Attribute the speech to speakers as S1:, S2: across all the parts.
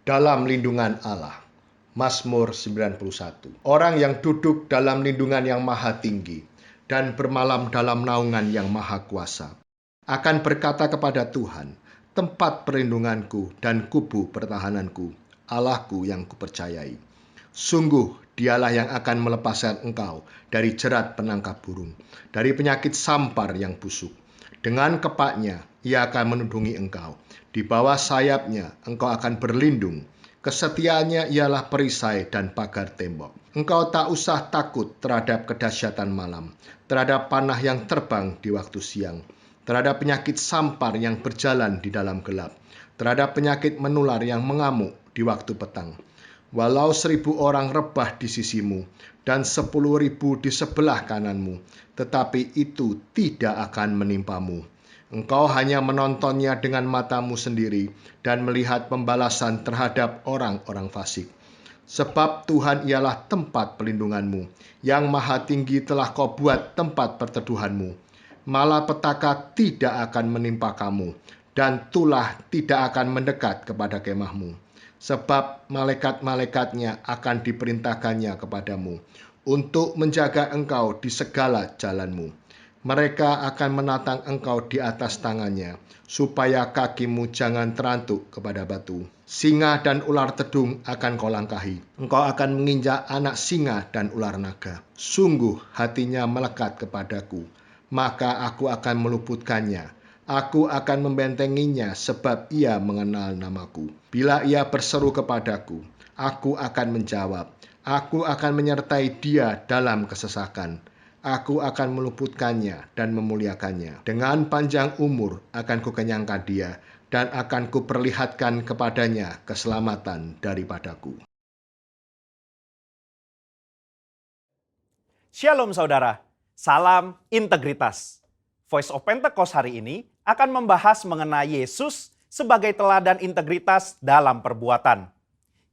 S1: dalam lindungan Allah. Mazmur 91. Orang yang duduk dalam lindungan yang maha tinggi dan bermalam dalam naungan yang maha kuasa akan berkata kepada Tuhan, tempat perlindunganku dan kubu pertahananku, Allahku yang kupercayai. Sungguh dialah yang akan melepaskan engkau dari jerat penangkap burung, dari penyakit sampar yang busuk. Dengan kepaknya ia akan menundungi engkau. Di bawah sayapnya engkau akan berlindung. Kesetiaannya ialah perisai dan pagar tembok. Engkau tak usah takut terhadap kedahsyatan malam, terhadap panah yang terbang di waktu siang, terhadap penyakit sampar yang berjalan di dalam gelap, terhadap penyakit menular yang mengamuk di waktu petang. Walau 1.000 orang rebah di sisimu dan 10.000 di sebelah kananmu, tetapi itu tidak akan menimpamu. Engkau hanya menontonnya dengan matamu sendiri dan melihat pembalasan terhadap orang-orang fasik. Sebab Tuhan ialah tempat pelindunganmu, yang maha tinggi telah kau buat tempat perteduhanmu. Malapetaka tidak akan menimpa kamu, dan tulah tidak akan mendekat kepada kemahmu. Sebab malaikat-malaikatnya akan diperintahkannya kepadamu, untuk menjaga engkau di segala jalanmu. Mereka akan menatang engkau di atas tangannya, supaya kakimu jangan terantuk kepada batu. Singa dan ular tedung akan kau langkahi. Engkau akan menginjak anak singa dan ular naga. Sungguh hatinya melekat kepadaku, maka aku akan meluputkannya. Aku akan membentenginya sebab ia mengenal namaku. Bila ia berseru kepadaku, aku akan menjawab. Aku akan menyertai dia dalam kesesakan. Aku akan meluputkannya dan memuliakannya. Dengan panjang umur akan kukenyangkan dia, dan akan kuperlihatkan kepadanya keselamatan daripadaku.
S2: Shalom saudara, salam integritas. Voice of Pentecost hari ini akan membahas mengenai Yesus sebagai teladan integritas dalam perbuatan.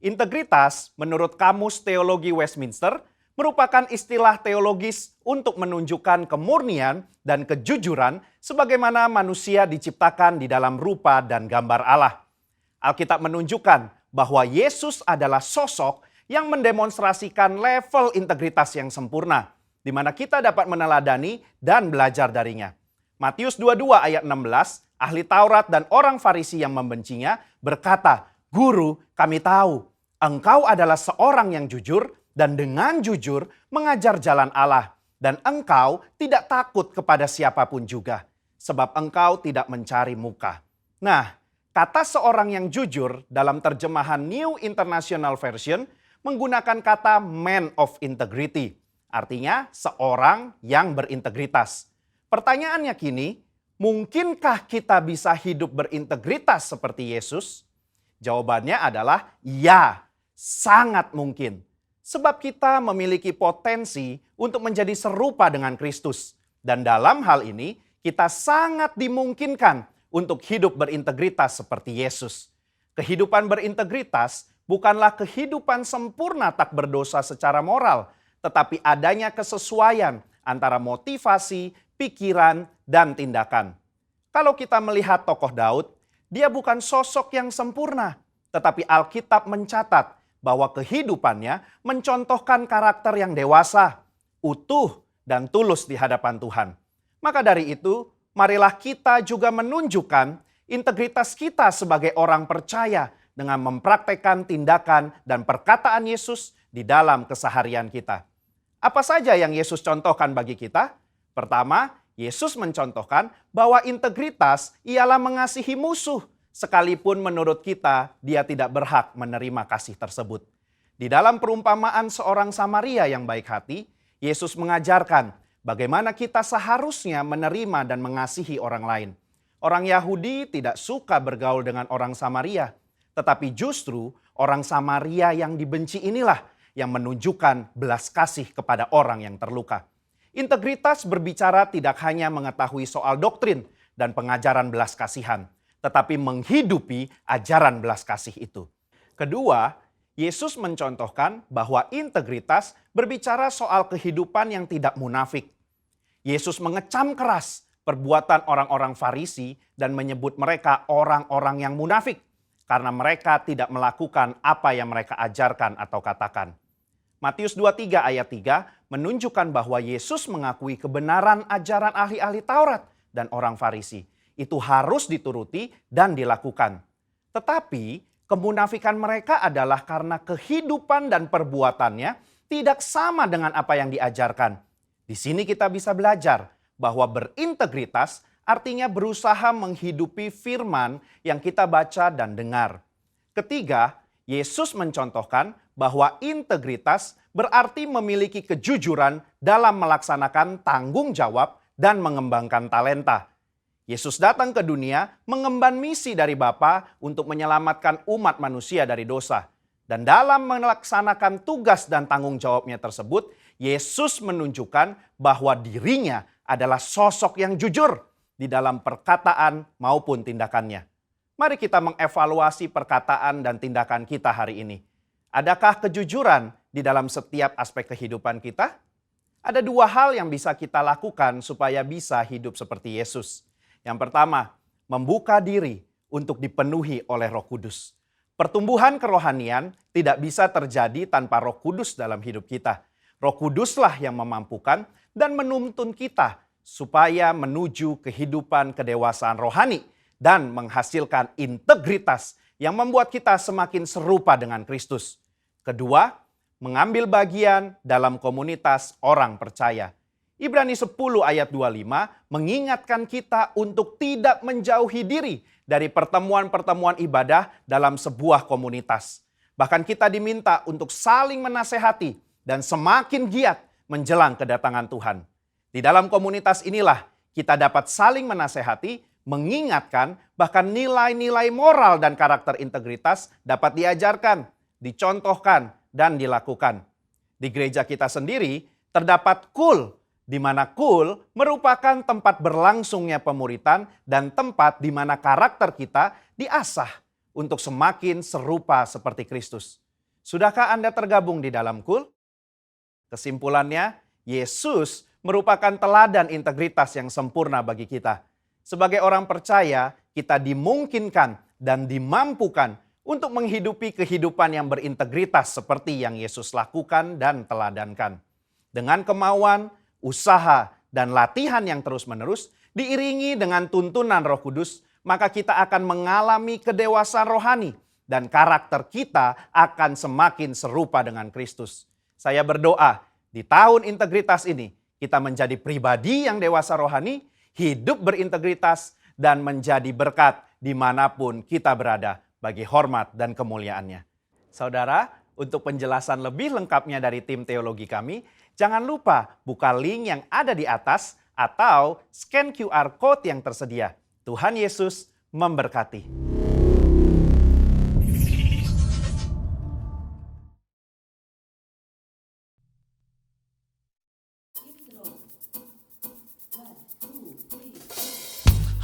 S2: Integritas menurut Kamus Teologi Westminster merupakan istilah teologis untuk menunjukkan kemurnian dan kejujuran sebagaimana manusia diciptakan di dalam rupa dan gambar Allah. Alkitab menunjukkan bahwa Yesus adalah sosok yang mendemonstrasikan level integritas yang sempurna, di mana kita dapat meneladani dan belajar darinya. Matius 22 ayat 16, ahli Taurat dan orang Farisi yang membencinya berkata, "Guru, kami tahu, engkau adalah seorang yang jujur dan dengan jujur mengajar jalan Allah, dan engkau tidak takut kepada siapapun juga, sebab engkau tidak mencari muka." Nah, kata seorang yang jujur dalam terjemahan New International Version menggunakan kata man of integrity, artinya seorang yang berintegritas. Pertanyaannya kini, mungkinkah kita bisa hidup berintegritas seperti Yesus? Jawabannya adalah ya, sangat mungkin. Sebab kita memiliki potensi untuk menjadi serupa dengan Kristus. Dan dalam hal ini, kita sangat dimungkinkan untuk hidup berintegritas seperti Yesus. Kehidupan berintegritas bukanlah kehidupan sempurna tak berdosa secara moral, tetapi adanya kesesuaian antara motivasi, pikiran, dan tindakan. Kalau kita melihat tokoh Daud, dia bukan sosok yang sempurna, tetapi Alkitab mencatat bahwa kehidupannya mencontohkan karakter yang dewasa, utuh, dan tulus di hadapan Tuhan. Maka dari itu, marilah kita juga menunjukkan integritas kita sebagai orang percaya dengan mempraktekkan tindakan dan perkataan Yesus di dalam keseharian kita. Apa saja yang Yesus contohkan bagi kita? Pertama, Yesus mencontohkan bahwa integritas ialah mengasihi musuh, sekalipun menurut kita dia tidak berhak menerima kasih tersebut. Di dalam perumpamaan seorang Samaria yang baik hati, Yesus mengajarkan bagaimana kita seharusnya menerima dan mengasihi orang lain. Orang Yahudi tidak suka bergaul dengan orang Samaria, tetapi justru orang Samaria yang dibenci inilah yang menunjukkan belas kasih kepada orang yang terluka. Integritas berbicara tidak hanya mengetahui soal doktrin dan pengajaran belas kasihan, tetapi menghidupi ajaran belas kasih itu. Kedua, Yesus mencontohkan bahwa integritas berbicara soal kehidupan yang tidak munafik. Yesus mengecam keras perbuatan orang-orang Farisi dan menyebut mereka orang-orang yang munafik. karena mereka tidak melakukan apa yang mereka ajarkan atau katakan. Matius 23 ayat 3 menunjukkan bahwa Yesus mengakui kebenaran ajaran ahli-ahli Taurat dan orang Farisi. Itu harus dituruti dan dilakukan. Tetapi kemunafikan mereka adalah karena kehidupan dan perbuatannya tidak sama dengan apa yang diajarkan. Di sini kita bisa belajar bahwa berintegritas artinya berusaha menghidupi firman yang kita baca dan dengar. Ketiga, Yesus mencontohkan bahwa integritas berarti memiliki kejujuran dalam melaksanakan tanggung jawab dan mengembangkan talenta. Yesus datang ke dunia mengemban misi dari Bapa untuk menyelamatkan umat manusia dari dosa. Dan dalam melaksanakan tugas dan tanggung jawabnya tersebut, Yesus menunjukkan bahwa dirinya adalah sosok yang jujur di dalam perkataan maupun tindakannya. Mari kita mengevaluasi perkataan dan tindakan kita hari ini. Adakah kejujuran di dalam setiap aspek kehidupan kita? Ada dua hal yang bisa kita lakukan supaya bisa hidup seperti Yesus. Yang pertama, membuka diri untuk dipenuhi oleh Roh Kudus. Pertumbuhan kerohanian tidak bisa terjadi tanpa Roh Kudus dalam hidup kita. Roh Kuduslah yang memampukan dan menuntun kita supaya menuju kehidupan kedewasaan rohani dan menghasilkan integritas yang membuat kita semakin serupa dengan Kristus. Kedua, mengambil bagian dalam komunitas orang percaya. Ibrani 10 ayat 25 mengingatkan kita untuk tidak menjauhi diri dari pertemuan-pertemuan ibadah dalam sebuah komunitas. Bahkan kita diminta untuk saling menasehati dan semakin giat menjelang kedatangan Tuhan. Di dalam komunitas inilah kita dapat saling menasehati, mengingatkan, bahkan nilai-nilai moral dan karakter integritas dapat diajarkan, dicontohkan, dan dilakukan. Di gereja kita sendiri terdapat KUL, di mana KUL merupakan tempat berlangsungnya pemuritan dan tempat di mana karakter kita diasah untuk semakin serupa seperti Kristus. Sudahkah Anda tergabung di dalam KUL? Kesimpulannya, Yesus merupakan teladan integritas yang sempurna bagi kita. Sebagai orang percaya, kita dimungkinkan dan dimampukan untuk menghidupi kehidupan yang berintegritas seperti yang Yesus lakukan dan teladankan. Dengan kemauan, usaha, dan latihan yang terus-menerus, diiringi dengan tuntunan Roh Kudus, maka kita akan mengalami kedewasaan rohani dan karakter kita akan semakin serupa dengan Kristus. Saya berdoa, di tahun integritas ini, kita menjadi pribadi yang dewasa rohani, hidup berintegritas, dan menjadi berkat dimanapun kita berada bagi hormat dan kemuliaannya. Saudara, untuk penjelasan lebih lengkapnya dari tim teologi kami, jangan lupa buka link yang ada di atas atau scan QR Code yang tersedia. Tuhan Yesus memberkati.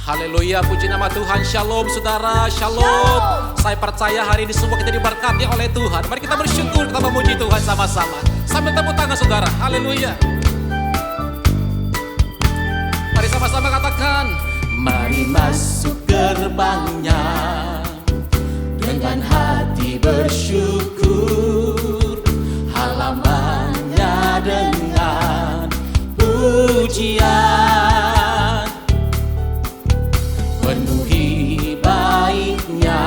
S3: Haleluya, puji nama Tuhan. Shalom saudara, shalom. Saya percaya hari ini semua kita diberkati oleh Tuhan. Mari kita bersyukur, kita memuji Tuhan sama-sama. Sambil tepuk tangan saudara, haleluya. Mari sama-sama katakan, mari masuk gerbangnya dengan hati bersyukur, halamannya dengan pujian. Penuhi baiknya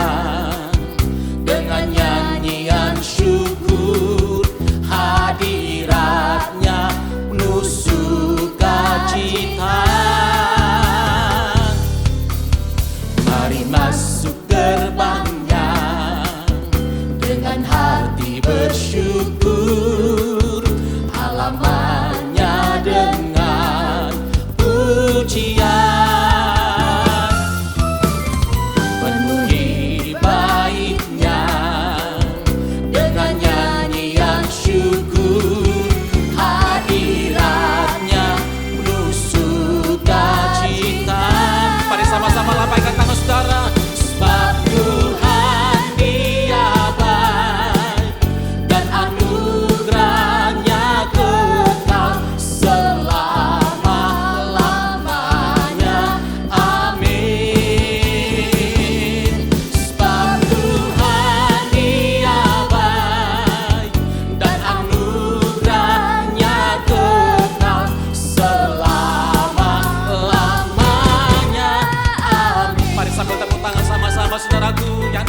S3: dengan nyanyian syukur, hadiratnya penuh sukacita. Mari masuk gerbangnya dengan hati bersyukur, halamannya dengan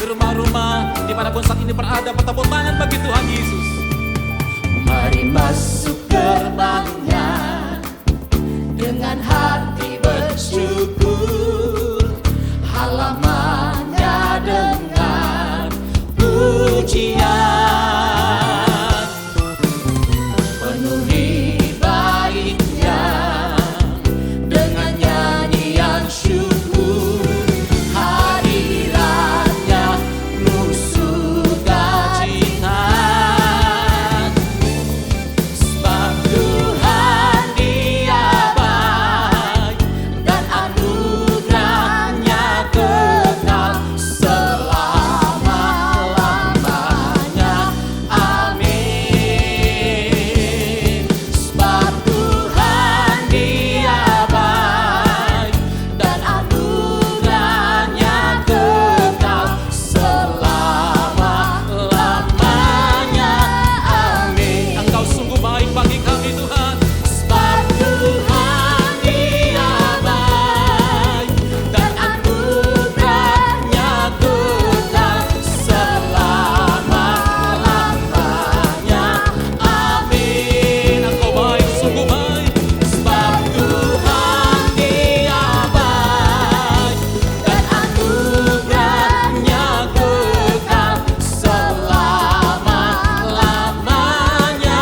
S3: rumah-rumah, dimanapun saat ini berada, bertepuk tangan bagi Tuhan Yesus. Mari masuk gerbangnya dengan hati bersyukur, halamannya dengan pujian, penuhi baitnya dengan nyanyian syukur, hadiratnya penuh sukacita, sebab Tuhan Dia baik dan anugerahnya kekal selama-lamanya. Amin. Sebab Tuhan Dia baik dan anugerahnya kekal selama-lamanya. Amin. Engkau sungguh baik bagi kami Tuhan. Sebab Tuhan Dia baik dan anugerahnya kekal selama-lamanya. Amin. Engkau baik, sungguh baik. Sebab Tuhan Dia baik dan anugerahnya kekal selama-lamanya.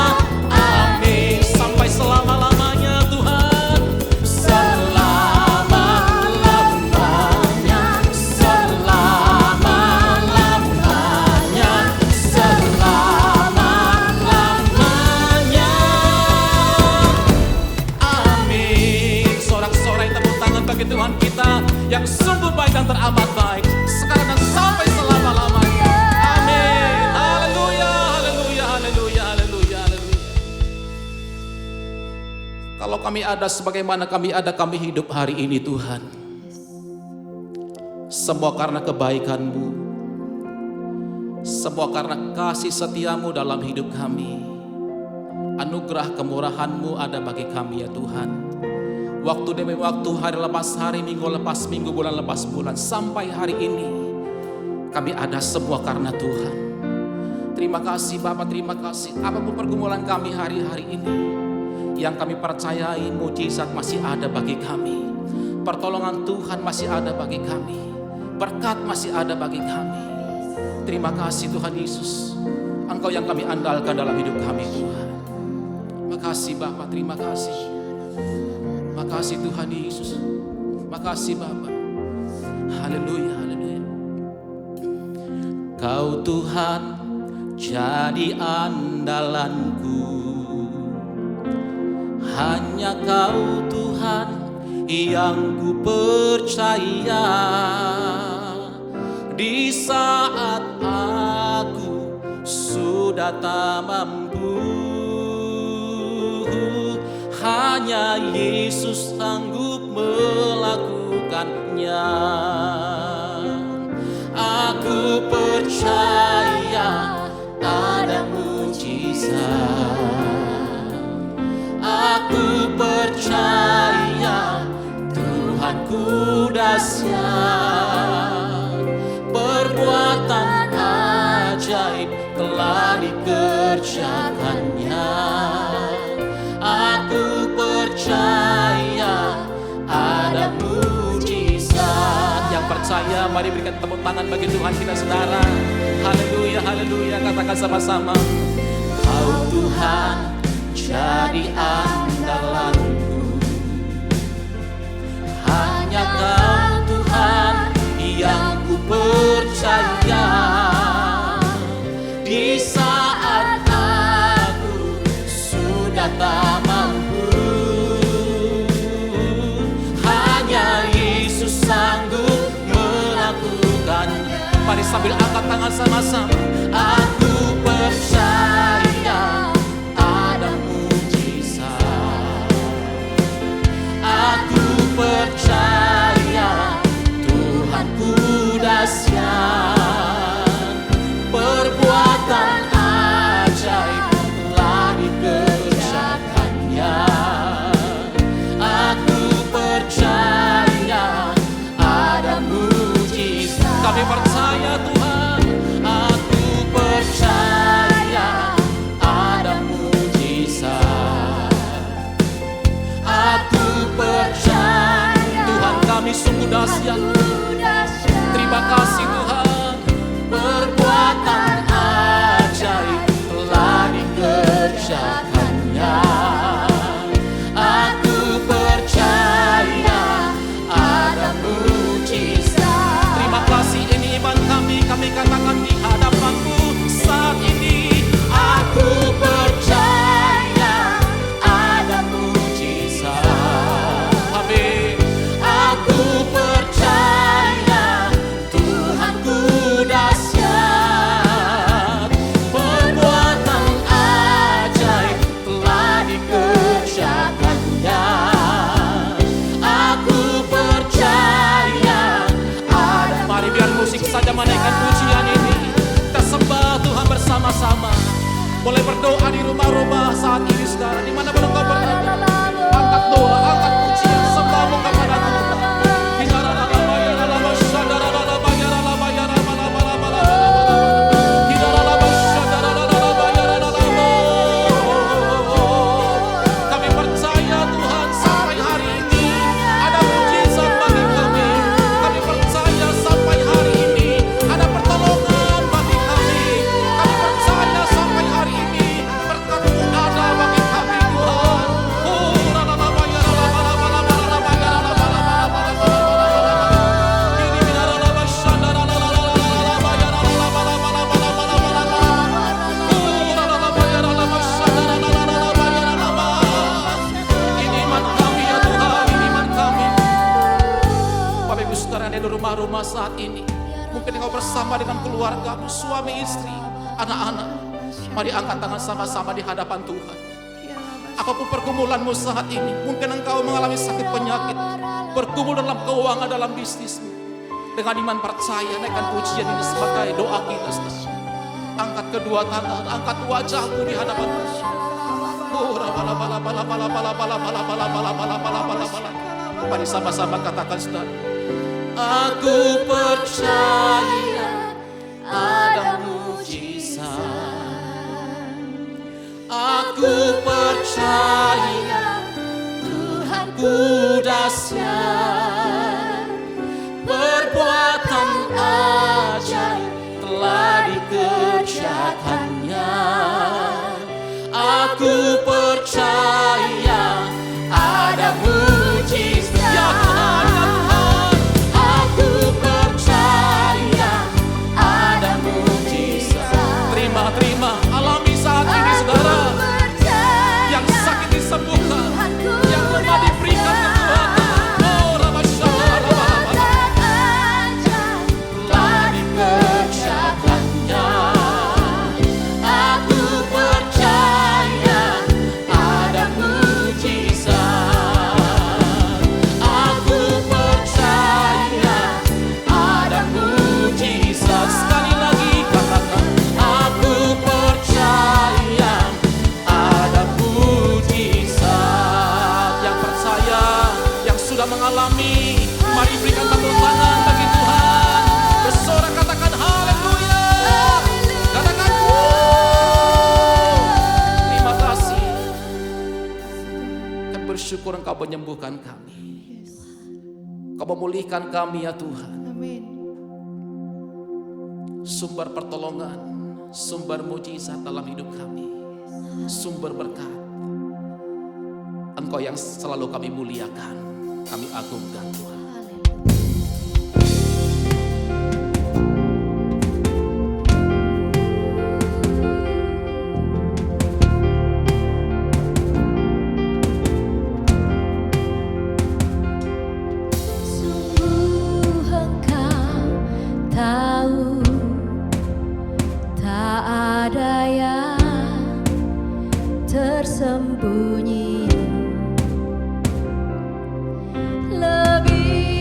S3: Amin. Sampai selama-lamanya Tuhan. Selama-lamanya, selama-lamanya, selama-lamanya. Amin. Sorak-sorai tepuk tangan bagi Tuhan kita yang sungguh baik dan teramat baik, sekarang dan sampai selama-lamanya. Amin. Haleluya, haleluya, haleluya, haleluya, haleluya. Kalau kami ada sebagaimana kami ada, kami hidup hari ini Tuhan, semua karena kebaikan-Mu, semua karena kasih setiamu dalam hidup kami. Anugerah kemurahan-Mu ada bagi kami ya Tuhan. Waktu demi waktu, hari lepas hari, minggu lepas minggu, bulan lepas bulan, sampai hari ini kami ada semua karena Tuhan. Terima kasih Bapak, terima kasih. Apapun pergumulan kami hari-hari ini, yang kami percayai mujizat masih ada bagi kami, pertolongan Tuhan masih ada bagi kami, berkat masih ada bagi kami. Terima kasih Tuhan Yesus, Engkau yang kami andalkan dalam hidup kami Tuhan. Makasih Bapak, terima kasih. Makasih Tuhan Yesus, makasih Bapak. Haleluya, haleluya. Kau Tuhan jadi andalanku, hanya Kau Tuhan yang ku percaya. Di saat aku sudah tak mampu, hanya Yesus sanggup melakukannya. Aku percaya ada mujizat. Aku percaya Tuhanku dahsyat, perbuatan ajaib telah dikerjakannya. Aku percaya ada mujizat. Yang percaya mari berikan tepuk tangan bagi Tuhan kita saudara. Haleluya, haleluya, katakan sama-sama. Kau Tuhan jadi andalanku, hanya Kau Tuhan yang ku percaya. Di saat aku sudah tak mampu, hanya Yesus sanggup melakukannya. Mari sambil angkat tangan sama-sama. Aku percaya ada mujizat. Aku percaya Tuhanku dahsyat, perbuatan ajaib telah dikerjakannya. Aku percaya ada mujizat. Kami percaya Tuhan. kami sungguh dahsyat. Terima kasih Tuhan, perbuatan ajaib telah dikerjakannya. Aku percaya ada mujizat. Terima kasih, ini iman kami katakan di hadapan-Mu saat ini. Aku percaya ada mujizat. Amin. Aku percaya Tuhanku dahsyat, perbuatan ajaib telah dikerjakannya. Aku percaya ada. Mari biar musik saja menaikkan pujian ini. Kita sembah Tuhan bersama-sama. Boleh berdoa di rumah-rumah saat ini, saudara. Di mana pun engkau berada, angkat doa, angkat pujian, sembahmu kepada Tuhan. Kami percaya Tuhan sampai hari ini ada mujizat bagi kami. Kami percaya sampai hari ini ada pertolongan bagi kami. Kami percaya sampai hari ini berkat-Mu ada bagi kami Tuhan. Ini iman kami ya Tuhan, ini iman kami. Bapak Ibu Saudara yang ada di rumah-rumah saat ini, mungkin engkau bersama dengan keluargamu, suami istri, anak-anak. Mari angkat tangan sama-sama di hadapan Tuhan. Apapun pergumulanmu saat ini, mungkin engkau mengalami sakit penyakit, bergumul dalam keuangan, dalam bisnismu. Dengan iman percaya, naikkan pujian ini sebagai doa kita, saudara. Angkat kedua tangan, angkat wajahmu di hadapan Tuhan. Mari sama-sama katakan, saudara. Aku percaya ada mujizat. Aku percaya Tuhanku dahsyat, perbuatan ajaib telah dikerjakannya. Aku percaya ada mujizat. Ya Tuhan, ya Tuhan, aku percaya ada mujizat. Terima, alami saat ini saudara. Yang sakit disembuhkan, yang lemah diberikan kekuatan. Oh, telah dikerjakannya. Aku percaya ada mujizat. Aku percaya ada mujizat. Sekali lagi katakan, aku percaya ada mujizat. Yang percaya, yang sudah mengalami, mari berikan tepuk tangan bagi Tuhan. Bersorak katakan haleluya. Katakan terima kasih. Kami bersyukur Engkau menyembuhkan kami. Kau memulihkan kami ya Tuhan. Sumber pertolongan, sumber mujizat dalam hidup kami, sumber berkat. Engkau yang selalu kami muliakan, kami agungkan Tuhan.
S4: Sungguh Engkau tahu tak ada yang tersembunyi, lebih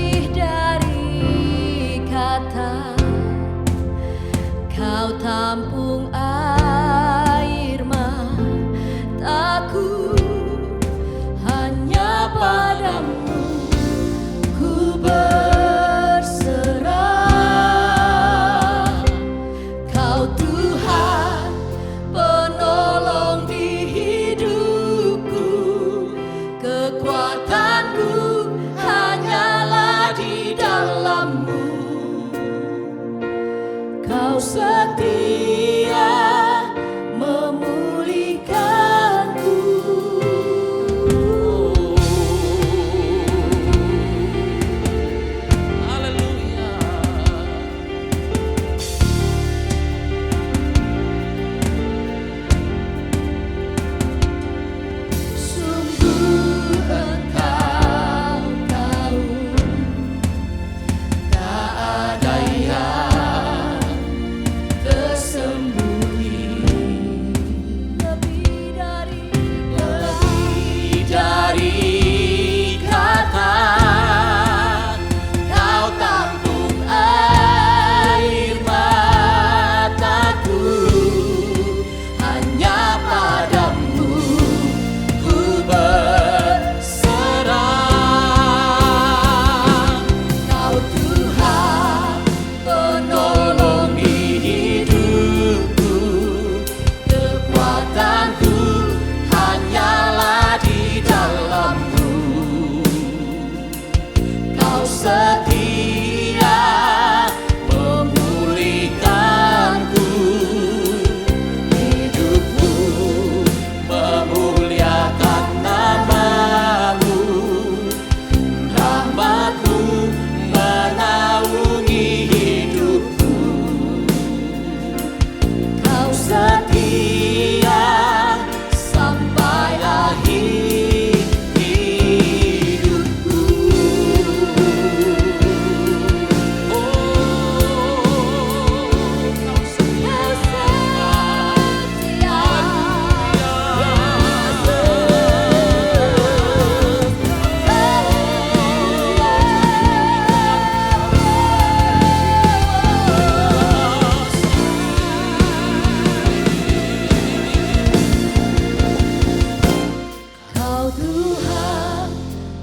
S3: setia memulihkanku, hidupku memuliakan nama-Mu, rahmat-Mu menaungi hidupku. Kau setia sampai akhir hidupku. Kau setia, Kau Tuhan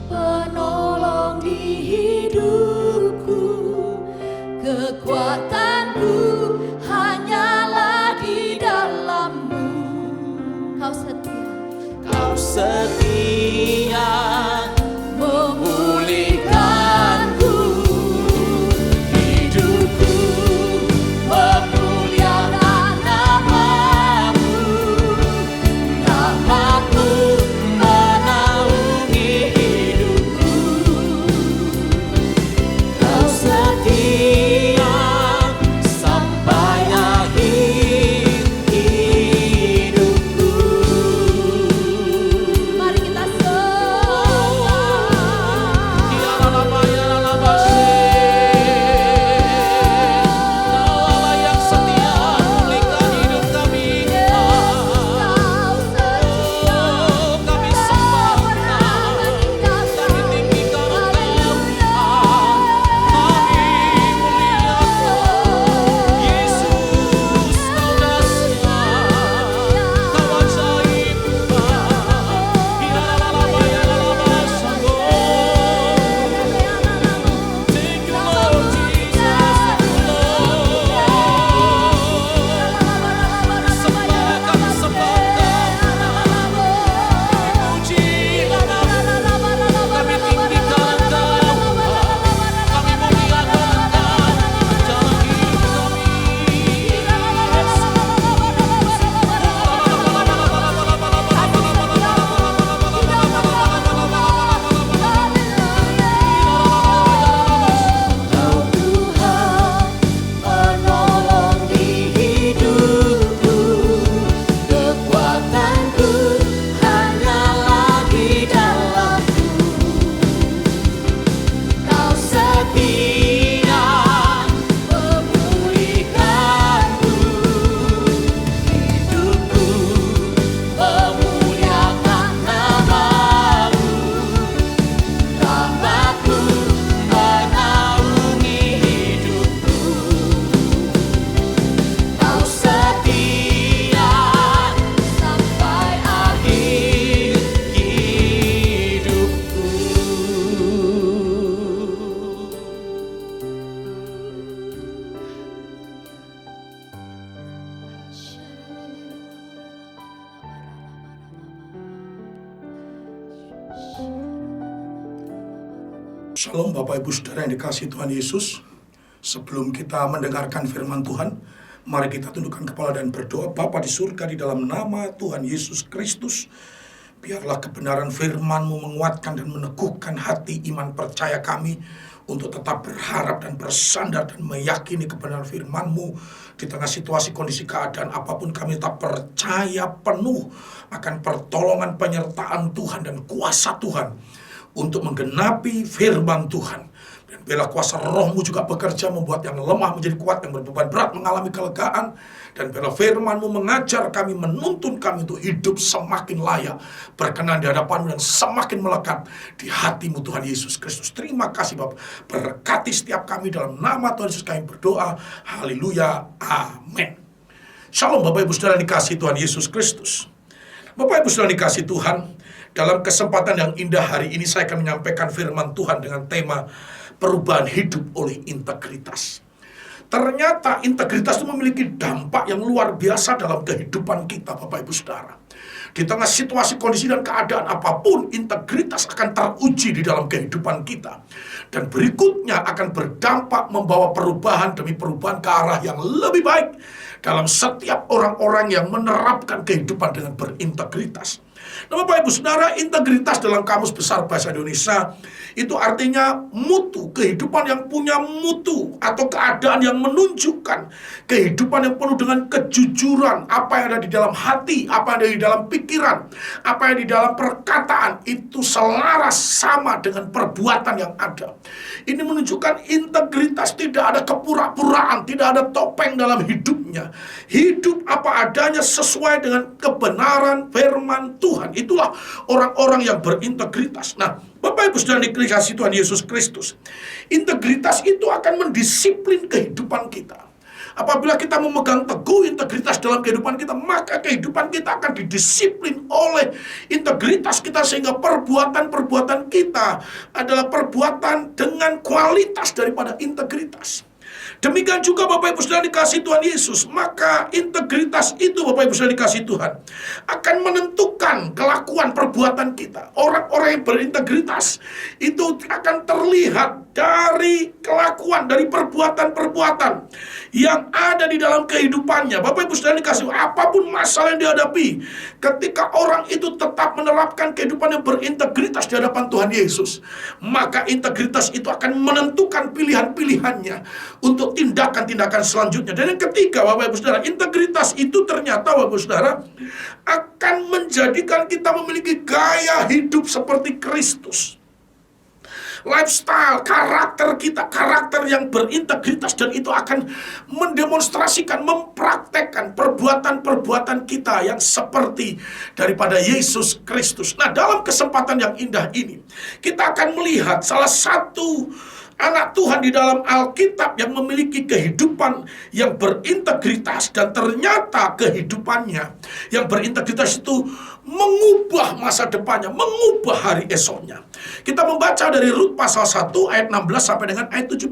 S3: penolong di hidupku, kekuatanku hanyalah di dalam-Mu. Kau setia memulihkanku, hidupku memuliakan nama-Mu, rahmat-Mu menaungi hidupku. Kau setia sampai akhir hidupku. Mari kita Kau yang setia memulihkan hidup kami. Kami sembah, kami tinggikan Engkau, kami muliakan Yesus. Kau dahsyat, Kau ajaib, Thank you Lord Jesus, sembah kami sembah Engkau, puji kami tinggikan Engkau, kami muliakan Engkau dalam hidup kami. Kau Tuhan penolong di hidupku, kekuatanku hanyalah di dalam-Mu. Kau setia memulihkanku, hidupku memuliakan nama-Mu, rahmat-Mu menaungi hidupku. Kau setia sampai akhir hidupku.
S5: Shalom Bapak Ibu Saudara yang dikasihi Tuhan Yesus. Sebelum kita mendengarkan firman Tuhan, mari kita tundukkan kepala dan berdoa. Bapa di surga, di dalam nama Tuhan Yesus Kristus, biarlah kebenaran firman-Mu menguatkan dan meneguhkan hati iman percaya kami untuk tetap berharap dan bersandar dan meyakini kebenaran firman-Mu di tengah situasi kondisi keadaan apapun. Kami tetap percaya penuh akan pertolongan penyertaan Tuhan dan kuasa Tuhan untuk menggenapi firman Tuhan. Dan bila kuasa Roh-Mu juga bekerja membuat yang lemah menjadi kuat, yang berbeban berat mengalami kelegaan. Dan bila firman-Mu mengajar kami, menuntun kami untuk hidup semakin layak, berkenan di hadapan-Mu dan semakin melekat di hati-Mu Tuhan Yesus Kristus. Terima kasih Bapak. Berkati setiap kami dalam nama Tuhan Yesus kami berdoa. Haleluya. Amin. Shalom Bapak Ibu Saudara dikasihi Tuhan Yesus Kristus. Bapak Ibu Saudara dikasihi Tuhan, dalam kesempatan yang indah hari ini saya akan menyampaikan firman Tuhan dengan tema perubahan hidup oleh integritas. Ternyata integritas itu memiliki dampak yang luar biasa dalam kehidupan kita, Bapak Ibu Saudara. Di tengah situasi, kondisi, dan keadaan apapun, integritas akan teruji di dalam kehidupan kita. Dan berikutnya akan berdampak membawa perubahan demi perubahan ke arah yang lebih baik dalam setiap orang-orang yang menerapkan kehidupan dengan berintegritas. Nah, Bapak Ibu Saudara, integritas dalam Kamus Besar Bahasa Indonesia itu artinya mutu, kehidupan yang punya mutu atau keadaan yang menunjukkan kehidupan yang penuh dengan kejujuran. Apa yang ada di dalam hati, apa yang ada di dalam pikiran, apa yang di dalam perkataan itu selaras sama dengan perbuatan yang ada. Ini menunjukkan integritas, tidak ada kepura-puraan, tidak ada topeng dalam hidupnya. Hidup apa adanya sesuai dengan kebenaran firman Tuhan. Itulah orang-orang yang berintegritas. Nah, Bapak Ibu Saudara dikasihi Tuhan Yesus Kristus, integritas itu akan mendisiplin kehidupan kita. Apabila kita memegang teguh integritas dalam kehidupan kita, maka kehidupan kita akan didisiplin oleh integritas kita, sehingga perbuatan-perbuatan kita adalah perbuatan dengan kualitas daripada integritas. Demikian juga Bapak Ibu Saudara dikasihi Tuhan Yesus, maka integritas itu, Bapak Ibu Saudara dikasihi Tuhan, akan menentukan kelakuan perbuatan kita. Orang-orang yang berintegritas itu akan terlihat dari kelakuan, dari perbuatan-perbuatan yang ada di dalam kehidupannya. Bapak Ibu Saudara dikasihi, apapun masalah yang dihadapi, ketika orang itu tetap menerapkan kehidupan yang berintegritas di hadapan Tuhan Yesus, maka integritas itu akan menentukan pilihan-pilihannya untuk tindakan-tindakan selanjutnya. Dan yang ketiga, Bapak Ibu Saudara, integritas itu ternyata, Bapak Ibu Saudara, akan menjadikan kita memiliki gaya hidup seperti Kristus. Lifestyle, karakter kita, karakter yang berintegritas, dan itu akan mendemonstrasikan, mempraktekkan perbuatan-perbuatan kita yang seperti daripada Yesus Kristus. Nah, dalam kesempatan yang indah ini, kita akan melihat salah satu anak Tuhan di dalam Alkitab yang memiliki kehidupan yang berintegritas, dan ternyata kehidupannya yang berintegritas itu mengubah masa depannya, mengubah hari esoknya. Kita membaca dari Rut pasal 1 ayat 16 sampai dengan ayat 17.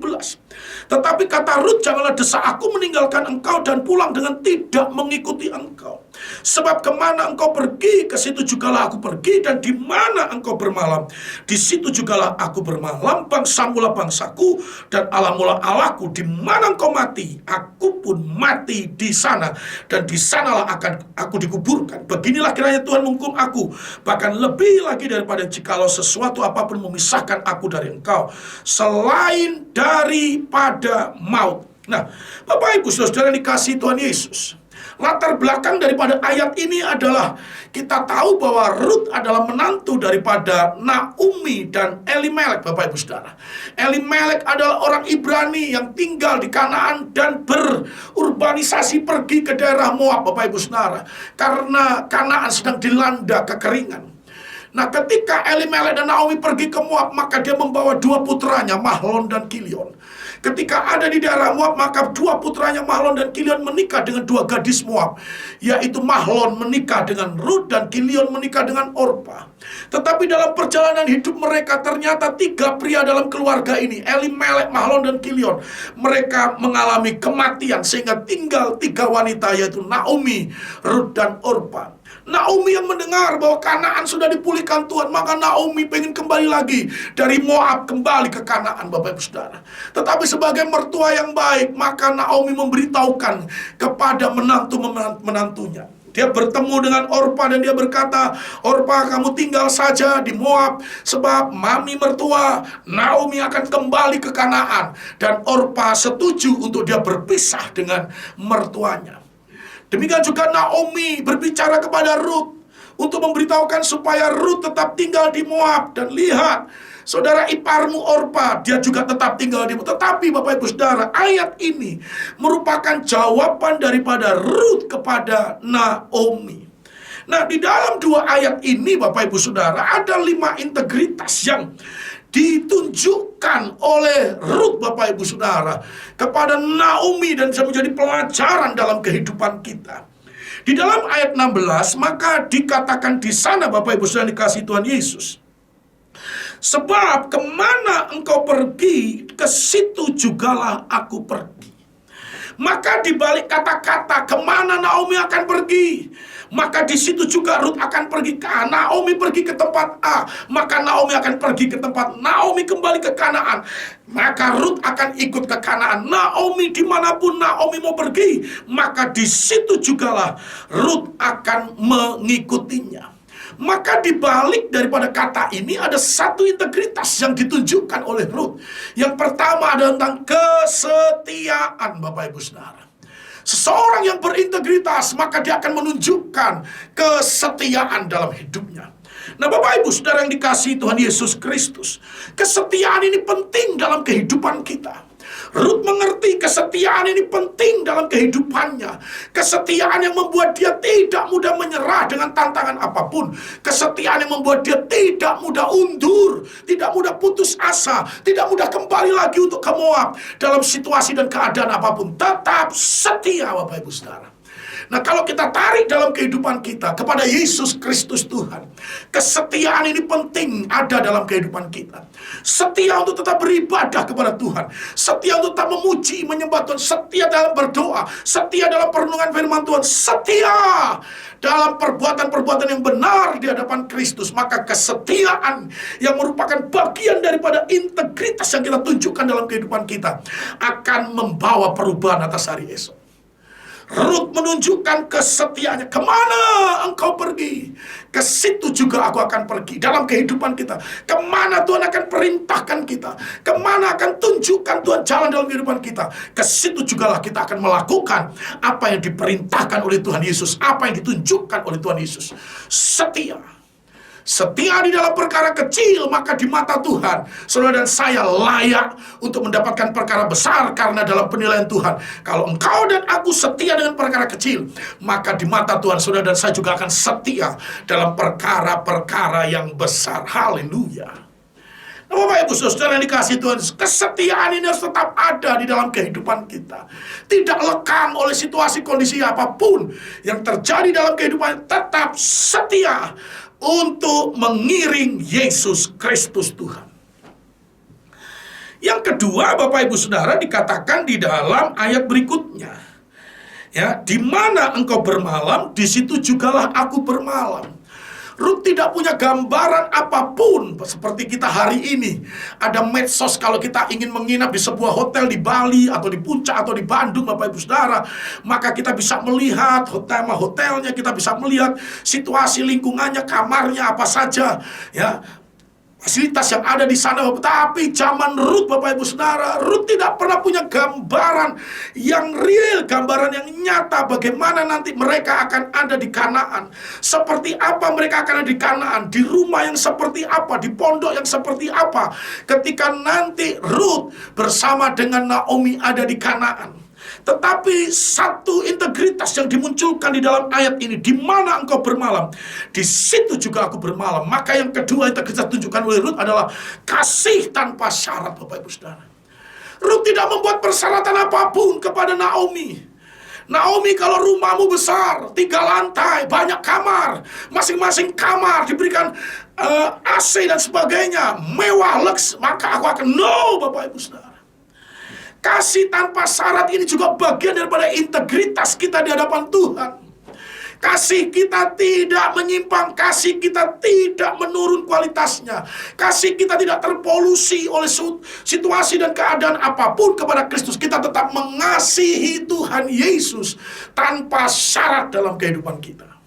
S5: Tetapi kata Rut, janganlah desak aku meninggalkan engkau dan pulang dengan tidak mengikuti engkau. Sebab kemana engkau pergi, ke situ jugalah aku pergi, dan di mana engkau bermalam, di situ jugalah aku bermalam. Bangsamu lah bangsaku, dan Allahmu lah Allahku. Di mana engkau mati, aku pun mati di sana, dan di sanalah akan aku dikuburkan. Beginilah kiranya Tuhan menghukum aku, bahkan lebih lagi daripada jikalau sesuatu apapun memisahkan aku dari engkau, selain daripada maut. Nah, Bapak Ibu Saudara dikasihi Tuhan Yesus, latar belakang daripada ayat ini adalah kita tahu bahwa Rut adalah menantu daripada Naomi dan Elimelek, Bapak Ibu Saudara. Elimelek adalah orang Ibrani yang tinggal di Kanaan dan berurbanisasi pergi ke daerah Moab, Bapak Ibu Saudara, karena Kanaan sedang dilanda kekeringan. Nah, ketika Elimelek dan Naomi pergi ke Moab, maka dia membawa dua putranya, Mahlon dan Kilion. Ketika ada di daerah Moab, maka dua putranya Mahlon dan Kilion menikah dengan dua gadis Moab, yaitu Mahlon menikah dengan Rut dan Kilion menikah dengan Orpa. Tetapi dalam perjalanan hidup mereka, ternyata tiga pria dalam keluarga ini, Elimelek, Mahlon dan Kilion, mereka mengalami kematian, sehingga tinggal tiga wanita, yaitu Naomi, Rut dan Orpa. Naomi yang mendengar bahwa Kanaan sudah dipulihkan Tuhan, maka Naomi pengen kembali lagi dari Moab kembali ke Kanaan, Bapak Ibu Saudara. Tetapi sebagai mertua yang baik, maka Naomi memberitahukan kepada menantunya. Dia bertemu dengan Orpa dan dia berkata, Orpa, kamu tinggal saja di Moab, sebab mami mertua Naomi akan kembali ke Kanaan. Dan Orpa setuju untuk dia berpisah dengan mertuanya. Demikian juga Naomi berbicara kepada Rut untuk memberitahukan supaya Rut tetap tinggal di Moab. Dan lihat, saudara iparmu Orpa, dia juga tetap tinggal di Moab. Tetapi Bapak Ibu Saudara, ayat ini merupakan jawaban daripada Rut kepada Naomi. Nah, di dalam dua ayat ini, Bapak Ibu Saudara, ada 5 integritas yang ditunjukkan oleh Rut, Bapak Ibu Saudara, kepada Naomi, dan bisa menjadi pelajaran dalam kehidupan kita. Di dalam ayat 16, maka dikatakan di sana, Bapak Ibu Saudara dikasihi Tuhan Yesus, sebab kemana engkau pergi, ke situ jugalah aku pergi. Maka di balik kata-kata kemana Naomi akan pergi, maka di situ juga Rut akan pergi. Naomi pergi ke tempat A, maka Naomi akan pergi ke tempat. Naomi kembali ke Kanaan, maka Rut akan ikut ke Kanaan. Naomi dimanapun Naomi mau pergi, maka di situ jugalah Rut akan mengikutinya. Maka di balik daripada kata ini ada satu integritas yang ditunjukkan oleh Rut. Yang pertama adalah tentang kesetiaan, Bapak Ibu Saudara. Seseorang yang berintegritas, maka dia akan menunjukkan kesetiaan dalam hidupnya. Nah, Bapak Ibu Saudara yang dikasihi Tuhan Yesus Kristus, kesetiaan ini penting dalam kehidupan kita. Rut mengerti kesetiaan ini penting dalam kehidupannya. Kesetiaan yang membuat dia tidak mudah menyerah dengan tantangan apapun. Kesetiaan yang membuat dia tidak mudah undur, tidak mudah putus asa, tidak mudah kembali lagi untuk ke Moab dalam situasi dan keadaan apapun. Tetap setia, Bapak Ibu Saudara. Nah, kalau kita tarik dalam kehidupan kita kepada Yesus Kristus Tuhan, kesetiaan ini penting ada dalam kehidupan kita. Setia untuk tetap beribadah kepada Tuhan, setia untuk tetap memuji, menyembah Tuhan, setia dalam berdoa, setia dalam perenungan firman Tuhan, setia dalam perbuatan-perbuatan yang benar di hadapan Kristus. Maka kesetiaan yang merupakan bagian daripada integritas yang kita tunjukkan dalam kehidupan kita akan membawa perubahan atas hari esok. Rut menunjukkan kesetiaannya. Kemana engkau pergi, ke situ juga aku akan pergi. Dalam kehidupan kita, kemana Tuhan akan perintahkan kita, kemana akan tunjukkan Tuhan jalan dalam kehidupan kita, ke situ jugalah kita akan melakukan apa yang diperintahkan oleh Tuhan Yesus, apa yang ditunjukkan oleh Tuhan Yesus. Setia. Setia di dalam perkara kecil, maka di mata Tuhan, saudara dan saya layak untuk mendapatkan perkara besar karena dalam penilaian Tuhan. Kalau engkau dan aku setia dengan perkara kecil, maka di mata Tuhan, saudara dan saya juga akan setia dalam perkara-perkara yang besar. Haleluya. Nah, Bapak Ibu Saudara yang dikasihi Tuhan, kesetiaan ini harus tetap ada di dalam kehidupan kita. Tidak lekang oleh situasi kondisi apapun yang terjadi dalam kehidupan, tetap setia untuk mengiring Yesus Kristus Tuhan. Yang kedua, Bapak Ibu Saudara, dikatakan di dalam ayat berikutnya, ya, di mana engkau bermalam, di situ jugalah aku bermalam. Rut tidak punya gambaran apapun seperti kita hari ini. Ada medsos kalau kita ingin menginap di sebuah hotel di Bali atau di Puncak atau di Bandung, Bapak Ibu Saudara, maka kita bisa melihat hotelnya, kita bisa melihat situasi lingkungannya, kamarnya apa saja, ya, fasilitas yang ada di sana. Tapi zaman Rut, Bapak Ibu Saudara, Rut tidak pernah punya gambaran yang real, gambaran yang nyata bagaimana nanti mereka akan ada di Kanaan. Seperti apa mereka akan ada di Kanaan, di rumah yang seperti apa, di pondok yang seperti apa, ketika nanti Rut bersama dengan Naomi ada di Kanaan. Tetapi satu integritas yang dimunculkan di dalam ayat ini, di mana engkau bermalam, di situ juga aku bermalam. Maka yang kedua integritas tunjukkan oleh Rut adalah kasih tanpa syarat, Bapak Ibu Saudara. Rut tidak membuat persyaratan apapun kepada Naomi. Naomi, kalau rumahmu besar, 3 lantai, banyak kamar, masing-masing kamar diberikan AC dan sebagainya, mewah, lux, maka aku akan no, Bapak Ibu Saudara. Kasih tanpa syarat ini juga bagian daripada integritas kita di hadapan Tuhan. Kasih kita tidak menyimpang, kasih kita tidak menurun kualitasnya, kasih kita tidak terpolusi oleh situasi dan keadaan apapun kepada Kristus. Kita tetap mengasihi Tuhan Yesus tanpa syarat dalam kehidupan kita.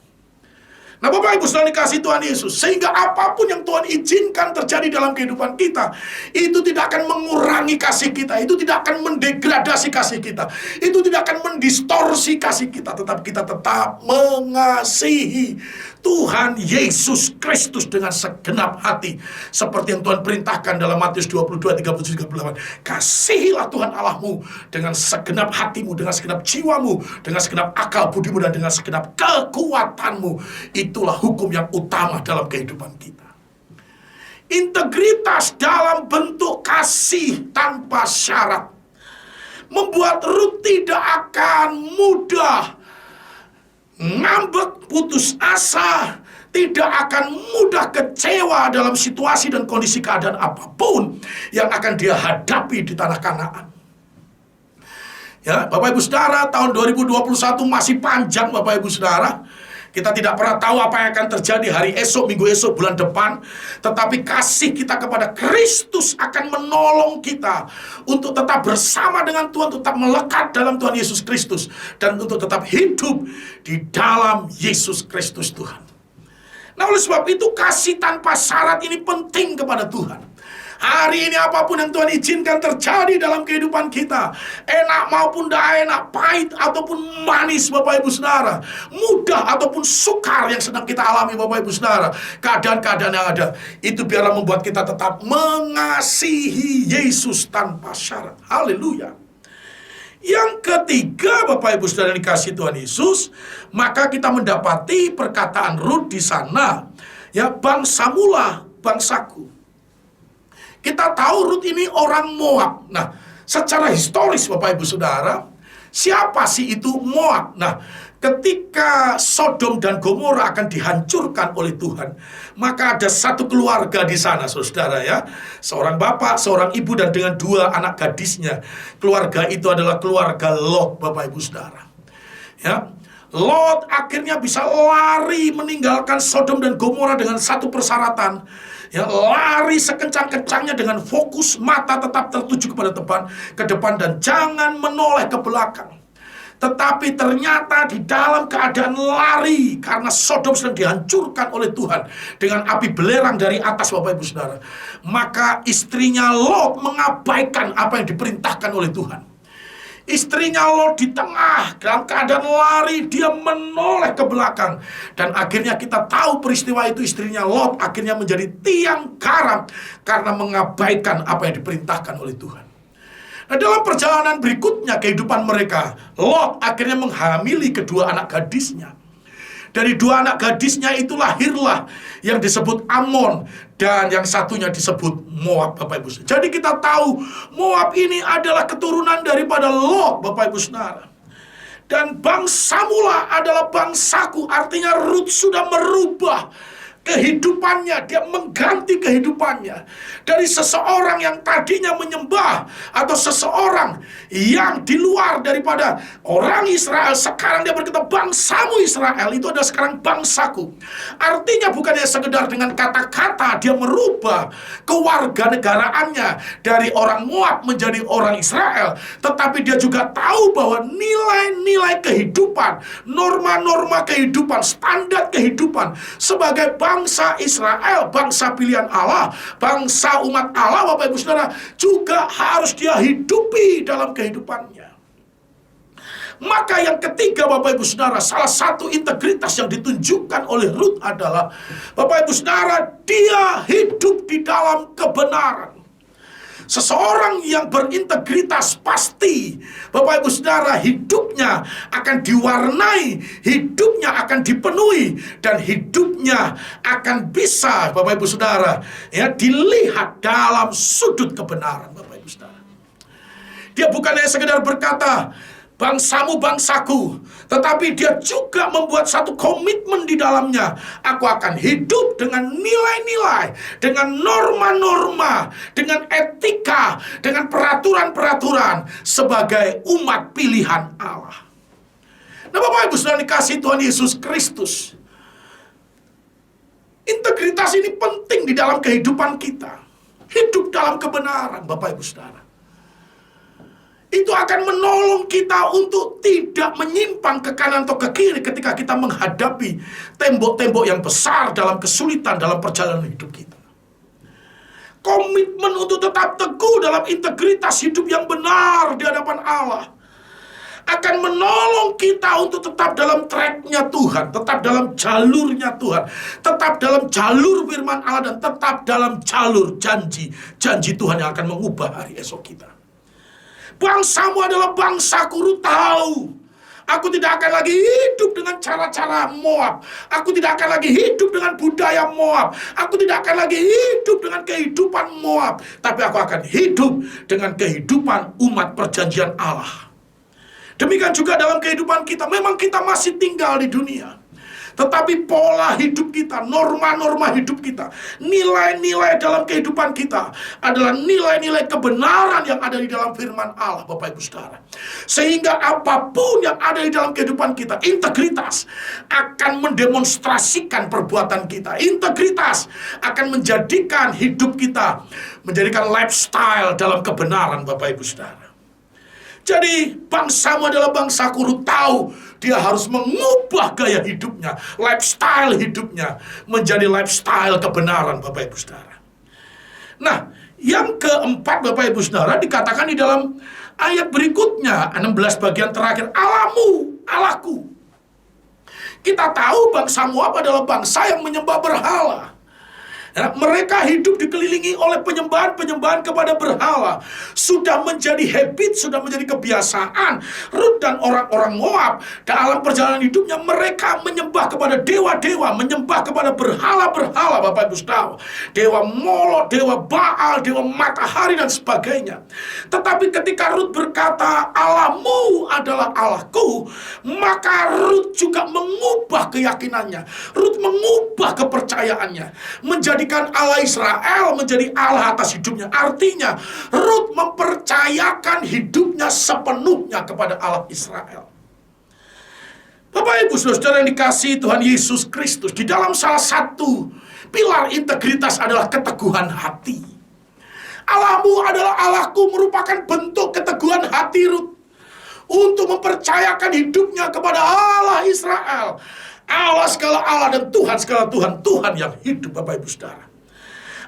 S5: Nah, Bapak Ibu Saudara dikasihi Tuhan Yesus, sehingga apapun yang Tuhan izinkan terjadi dalam kehidupan kita, itu tidak akan mengurangi kasih kita, itu tidak akan mendegradasi kasih kita, itu tidak akan mendistorsi kasih kita, tetapi kita tetap mengasihi Tuhan Yesus Kristus dengan segenap hati, seperti yang Tuhan perintahkan dalam Matius 22, 37, 38. Kasihilah Tuhan Allahmu dengan segenap hatimu, dengan segenap jiwamu, dengan segenap akal budimu, dan dengan segenap kekuatanmu. Itulah hukum yang utama dalam kehidupan kita. Integritas dalam bentuk kasih tanpa syarat membuat Rut tidak akan mudah ngambek, putus asa, tidak akan mudah kecewa dalam situasi dan kondisi keadaan apapun yang akan dia hadapi di tanah Kanaan. Ya, Bapak Ibu Saudara, tahun 2021 masih panjang Bapak Ibu Saudara. Kita tidak pernah tahu apa yang akan terjadi hari esok, minggu esok, bulan depan. Tetapi kasih kita kepada Kristus akan menolong kita untuk tetap bersama dengan Tuhan, tetap melekat dalam Tuhan Yesus Kristus, dan untuk tetap hidup di dalam Yesus Kristus Tuhan. Nah, oleh sebab itu kasih tanpa syarat ini penting kepada Tuhan. Hari ini apapun yang Tuhan izinkan terjadi dalam kehidupan kita, enak maupun tidak enak, pahit ataupun manis Bapak Ibu Saudara, mudah ataupun sukar yang sedang kita alami Bapak Ibu Saudara, keadaan-keadaan yang ada, itu biarlah membuat kita tetap mengasihi Yesus tanpa syarat. Haleluya. Yang ketiga Bapak Ibu Saudara yang dikasihi Tuhan Yesus, maka kita mendapati perkataan Rut di sana, ya, bangsamulah bangsaku. Kita tahu Rut ini orang Moab. Nah, secara historis Bapak Ibu Saudara, siapa sih itu Moab? Nah, ketika Sodom dan Gomora akan dihancurkan oleh Tuhan, maka ada satu keluarga di sana, saudara ya. Seorang bapak, seorang ibu, dan dengan 2 anak gadisnya. Keluarga itu adalah keluarga Lot, Bapak Ibu Saudara. Ya, Lot akhirnya bisa lari meninggalkan Sodom dan Gomora dengan satu persyaratan. Ya, lari sekencang-kencangnya dengan fokus mata tetap tertuju kepada ke depan dan jangan menoleh ke belakang. Tetapi ternyata di dalam keadaan lari, karena Sodom sedang dihancurkan oleh Tuhan dengan api belerang dari atas Bapak Ibu Saudara, maka istrinya Lot mengabaikan apa yang diperintahkan oleh Tuhan. Istrinya Lot di tengah dalam keadaan lari, dia menoleh ke belakang. Dan akhirnya kita tahu peristiwa itu, istrinya Lot akhirnya menjadi tiang karam karena mengabaikan apa yang diperintahkan oleh Tuhan. Nah, dalam perjalanan berikutnya kehidupan mereka, Lot akhirnya menghamili kedua anak gadisnya. Dari 2 anak gadisnya itu lahirlah yang disebut Amon, dan yang satunya disebut Moab, Bapak Ibu. Jadi kita tahu Moab ini adalah keturunan daripada Lot, Bapak Ibu Saudara. Dan bangsamulah adalah bangsaku, artinya Rut sudah merubah kehidupannya, dia mengganti kehidupannya dari seseorang yang tadinya menyembah atau seseorang yang di luar daripada orang Israel. Sekarang dia berkata, bangsamu Israel itu adalah sekarang bangsaku. Artinya bukannya sekedar dengan kata-kata dia merubah kewarganegaraannya dari orang Moab menjadi orang Israel, tetapi dia juga tahu bahwa nilai-nilai kehidupan, norma-norma kehidupan, standar kehidupan sebagai bangsa Israel, bangsa pilihan Allah, bangsa umat Allah, Bapak Ibu Saudara, juga harus dia hidupi dalam kehidupannya. Maka yang ketiga Bapak Ibu Saudara, salah satu integritas yang ditunjukkan oleh Rut adalah, Bapak Ibu Saudara, dia hidup di dalam kebenaran. Seseorang yang berintegritas pasti, Bapak Ibu Saudara, hidupnya akan diwarnai, hidupnya akan dipenuhi, dan hidupnya akan bisa, Bapak Ibu Saudara, ya, dilihat dalam sudut kebenaran, Bapak Ibu Saudara. Dia bukan hanya sekedar berkata, bangsamu bangsaku, tetapi dia juga membuat satu komitmen di dalamnya. Aku akan hidup dengan nilai-nilai, dengan norma-norma, dengan etika, dengan peraturan-peraturan sebagai umat pilihan Allah. Nah, Bapak Ibu Saudara dikasihi Tuhan Yesus Kristus, integritas ini penting di dalam kehidupan kita. Hidup dalam kebenaran, Bapak Ibu Saudara. Itu akan menolong kita untuk tidak menyimpang ke kanan atau ke kiri ketika kita menghadapi tembok-tembok yang besar dalam kesulitan dalam perjalanan hidup kita. Komitmen untuk tetap teguh dalam integritas hidup yang benar di hadapan Allah akan menolong kita untuk tetap dalam tracknya Tuhan, tetap dalam jalurnya Tuhan, tetap dalam jalur firman Allah, dan tetap dalam jalur janji Tuhan yang akan mengubah hari esok kita. Bangsamu adalah bangsaku. Rut tahu, aku tidak akan lagi hidup dengan cara-cara Moab. Aku tidak akan lagi hidup dengan budaya Moab. Aku tidak akan lagi hidup dengan kehidupan Moab. Tapi aku akan hidup dengan kehidupan umat perjanjian Allah. Demikian juga dalam kehidupan kita. Memang kita masih tinggal di dunia. tetapi pola hidup kita, norma-norma hidup kita, nilai-nilai dalam kehidupan kita adalah nilai-nilai kebenaran yang ada di dalam firman Allah, Bapak Ibu Saudara. Sehingga apapun yang ada di dalam kehidupan kita, integritas akan mendemonstrasikan perbuatan kita. Integritas akan menjadikan hidup kita, menjadikan lifestyle dalam kebenaran, Bapak Ibu Saudara. Jadi bangsamu adalah bangsa Kurut, tahu dia harus mengubah gaya hidupnya, lifestyle hidupnya menjadi lifestyle kebenaran, Bapak Ibu Saudara. Nah, yang keempat, Bapak Ibu Saudara, dikatakan di dalam ayat berikutnya, 16 bagian terakhir, Allahmu, Allahku. Kita tahu bangsa Moab adalah bangsa yang menyembah berhala. Ya, mereka hidup dikelilingi oleh penyembahan-penyembahan kepada berhala. Sudah menjadi habit, sudah menjadi kebiasaan. Rut dan orang-orang Moab dalam perjalanan hidupnya mereka menyembah kepada dewa-dewa, menyembah kepada berhala-berhala, Bapak Ibu Saudara. Dewa Molok, dewa Baal, dewa matahari dan sebagainya. Tetapi ketika Rut berkata, Allahmu adalah Allahku, maka Rut juga mengubah keyakinannya. Rut mengubah kepercayaannya, menjadikan Allah Israel menjadi Allah atas hidupnya. Artinya Rut mempercayakan hidupnya sepenuhnya kepada Allah Israel. Bapak Ibu Saudara yang dikasihi Tuhan Yesus Kristus, di dalam salah satu pilar integritas adalah keteguhan hati. Allahmu adalah Allahku merupakan bentuk keteguhan hati Rut untuk mempercayakan hidupnya kepada Allah Israel. Allah segala Allah dan Tuhan segala Tuhan, Tuhan yang hidup, Bapak Ibu Saudara.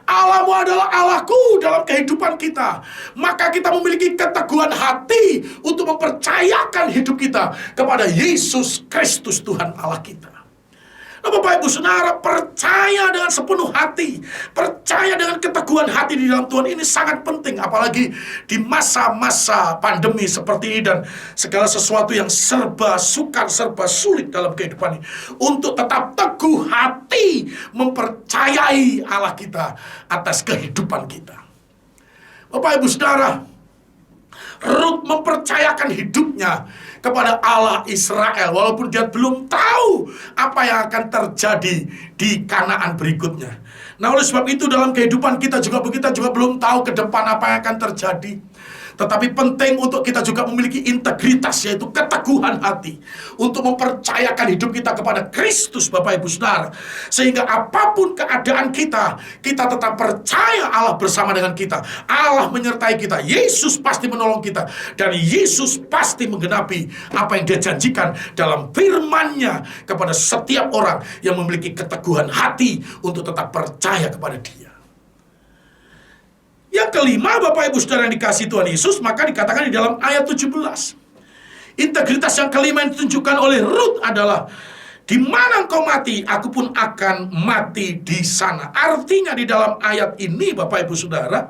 S5: Allahmu adalah Allahku dalam kehidupan kita. Maka kita memiliki keteguhan hati untuk mempercayakan hidup kita kepada Yesus Kristus, Tuhan Allah kita. Nah, Bapak Ibu Saudara, percaya dengan sepenuh hati, percaya dengan keteguhan hati di dalam Tuhan ini sangat penting. Apalagi di masa-masa pandemi seperti ini dan segala sesuatu yang serba sukar, serba sulit dalam kehidupan ini. Untuk tetap teguh hati mempercayai Allah kita atas kehidupan kita. Bapak Ibu Saudara, Rut mempercayakan hidupnya kepada Allah Israel, walaupun dia belum tahu apa yang akan terjadi di Kanaan berikutnya. Nah, oleh sebab itu dalam kehidupan kita juga belum tahu ke depan apa yang akan terjadi. Tetapi penting untuk kita juga memiliki integritas, yaitu keteguhan hati untuk mempercayakan hidup kita kepada Kristus, Bapak Ibu Saudara. Sehingga apapun keadaan kita, kita tetap percaya Allah bersama dengan kita. Allah menyertai kita, Yesus pasti menolong kita, dan Yesus pasti menggenapi apa yang Dia janjikan dalam firman-Nya kepada setiap orang yang memiliki keteguhan hati untuk tetap percaya kepada Dia. Yang kelima, Bapak Ibu Saudara yang dikasihi Tuhan Yesus, maka dikatakan di dalam ayat 17. Integritas yang kelima yang ditunjukkan oleh Rut adalah, di mana engkau mati, aku pun akan mati di sana. Artinya di dalam ayat ini, Bapak Ibu Saudara,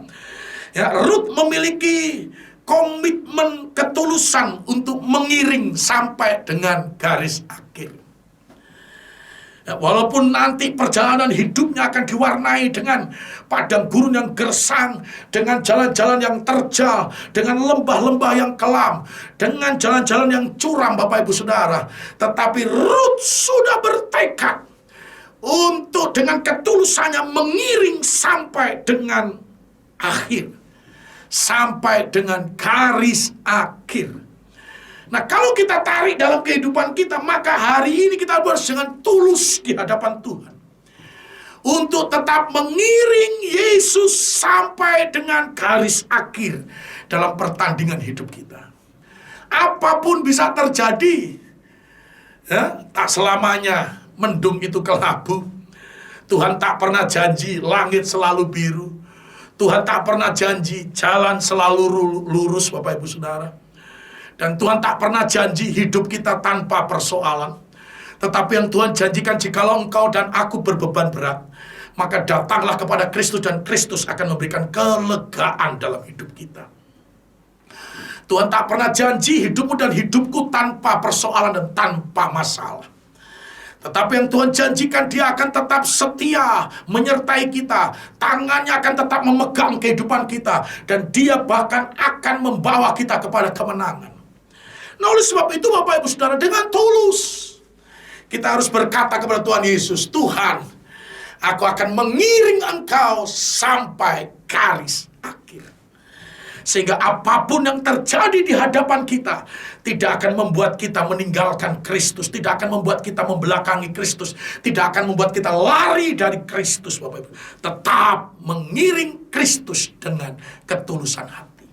S5: ya, Rut memiliki komitmen ketulusan untuk mengiring sampai dengan garis akhir. Ya, walaupun nanti perjalanan hidupnya akan diwarnai dengan padang gurun yang gersang, dengan jalan-jalan yang terjal, dengan lembah-lembah yang kelam, dengan jalan-jalan yang curam, Bapak Ibu Saudara. Tetapi Rut sudah bertekad untuk dengan ketulusannya mengiring sampai dengan akhir, sampai dengan garis akhir. Nah, kalau kita tarik dalam kehidupan kita, maka hari ini kita harus dengan tulus di hadapan Tuhan untuk tetap mengiring Yesus sampai dengan garis akhir dalam pertandingan hidup kita. Apapun bisa terjadi, ya, tak selamanya mendung itu kelabu. Tuhan tak pernah janji langit selalu biru. Tuhan tak pernah janji jalan selalu lurus, Bapak Ibu Saudara. Dan Tuhan tak pernah janji hidup kita tanpa persoalan. Tetapi yang Tuhan janjikan, jikalau engkau dan aku berbeban berat, maka datanglah kepada Kristus dan Kristus akan memberikan kelegaan dalam hidup kita. Tuhan tak pernah janji hidupmu dan hidupku tanpa persoalan dan tanpa masalah. Tetapi yang Tuhan janjikan, Dia akan tetap setia menyertai kita. Tangannya akan tetap memegang kehidupan kita. Dan Dia bahkan akan membawa kita kepada kemenangan. Nah, oleh sebab itu Bapak Ibu Saudara, dengan tulus Kita harus berkata kepada Tuhan Yesus, Tuhan, aku akan mengiring Engkau sampai garis akhir. Sehingga apapun yang terjadi di hadapan kita tidak akan membuat kita meninggalkan Kristus, tidak akan membuat kita membelakangi Kristus, tidak akan membuat kita lari dari Kristus, Bapak Ibu. Tetap mengiring Kristus dengan ketulusan hati.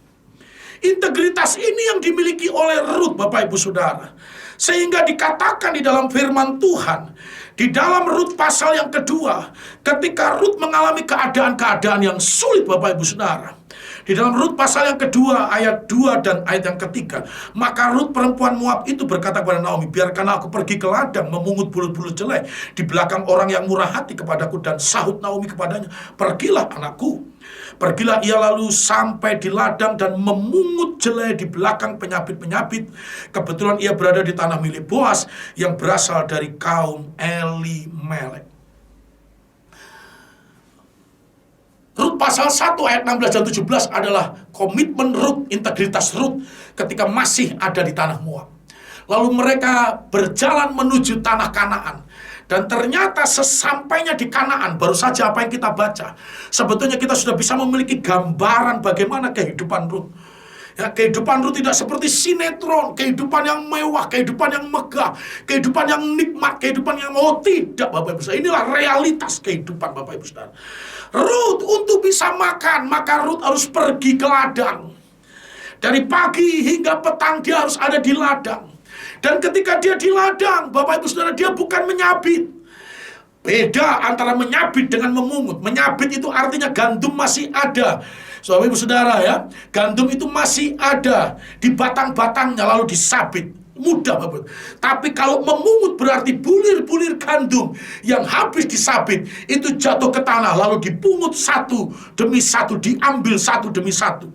S5: Integritas ini yang dimiliki oleh Rut, Bapak Ibu Saudara. Sehingga dikatakan di dalam firman Tuhan, di dalam Rut pasal yang kedua, ketika Rut mengalami keadaan-keadaan yang sulit, Bapak Ibu Saudara. Di dalam Rut pasal yang kedua, ayat 2 dan ayat yang ketiga, maka Rut perempuan Moab itu berkata kepada Naomi, biarkanlah aku pergi ke ladang memungut bulu-bulu jelai di belakang orang yang murah hati kepadaku. Dan sahut Naomi kepadanya, pergilah anakku. Pergilah ia lalu sampai di ladang dan memungut jelai di belakang penyabit-penyabit. Kebetulan ia berada di tanah milik Boas yang berasal dari kaum Elimelek. Rut pasal 1 ayat 16 dan 17 adalah komitmen Rut, integritas Rut ketika masih ada di tanah Moab. Lalu mereka berjalan menuju tanah Kanaan. Dan ternyata sesampainya di Kanaan, baru saja apa yang kita baca, sebetulnya kita sudah bisa memiliki gambaran bagaimana kehidupan Rut. Ya, kehidupan Rut tidak seperti sinetron, kehidupan yang mewah, kehidupan yang megah, kehidupan yang nikmat, kehidupan yang tidak, Bapak Ibu Saudara. Inilah realitas kehidupan, Bapak Ibu Saudara. Rut untuk bisa makan, maka Rut harus pergi ke ladang. Dari pagi hingga petang dia harus ada di ladang. Dan ketika dia di ladang, Bapak Ibu Saudara, dia bukan menyabit. Beda antara menyabit dengan memungut. Menyabit itu artinya gandum masih ada. Bapak Ibu Saudara ya, gandum itu masih ada di batang-batangnya lalu disabit. Mudah, Bapak. Tapi kalau memungut berarti bulir-bulir gandum yang habis disabit itu jatuh ke tanah lalu dipungut satu demi satu, diambil satu demi satu.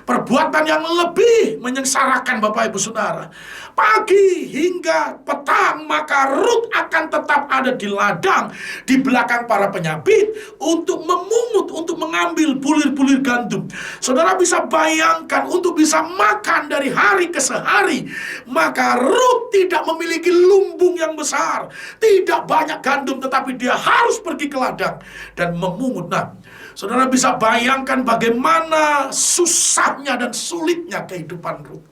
S5: Perbuatan yang lebih menyengsarakan, Bapak Ibu Saudara. Pagi hingga petang maka Rut akan tetap ada di ladang di belakang para penyabit untuk memungut, untuk mengambil bulir-bulir gandum. Saudara bisa bayangkan, untuk bisa makan dari hari ke sehari, maka Rut tidak memiliki lumbung yang besar, tidak banyak gandum, tetapi dia harus pergi ke ladang dan memungut. Nah, saudara bisa bayangkan bagaimana susahnya dan sulitnya kehidupan Rut.